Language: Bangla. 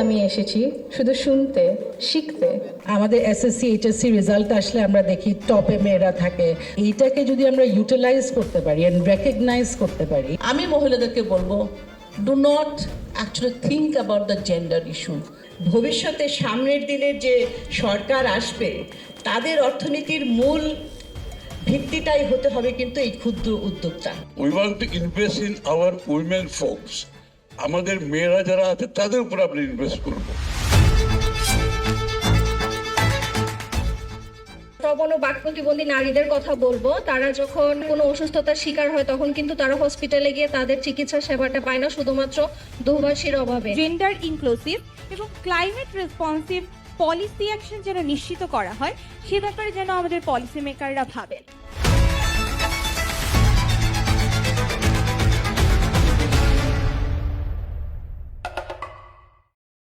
আমি এসেছি শুধু শুনতে, শিখতে। আমাদের এসএসসি এইচএসসি রেজাল্ট আসলে আমরা দেখি টপে মেয়েরা থাকে। এইটাকে যদি আমরা ইউটিলাইজ করতে পারি এন্ড রেকগনাইজ করতে পারি। আমি মহিলাদেরকে বলবো, do not actually think about the gender issue. ভবিষ্যতে সামনের দিনের যে সরকার আসবে তাদের অর্থনীতির মূল ভিত্তিটাই হতে হবে কিন্তু এই ক্ষুদ্র উদ্যোক্তা। We want to invest in our women folks. আমাদের মেয়েরা যারা আছে তাদের উপর আমরা ইনভেস্ট করব। শ্রবণ ও বাক প্রতিবন্ধী নারীদের কথা বলবো। তারা যখন কোনো অসুস্থতার শিকার হয় তখন কিন্তু তারা হসপিটালে গিয়ে তাদের চিকিৎসা সেবাটা পায় না শুধুমাত্র দোভাষীর অভাবে। জেন্ডার ইনক্লুসিভ এবং ক্লাইমেট রেসপন্সিভ পলিসি অ্যাকশন যেন নিশ্চিত করা হয় সে ব্যাপারে যেন আমাদের পলিসি মেকাররা ভাবেন।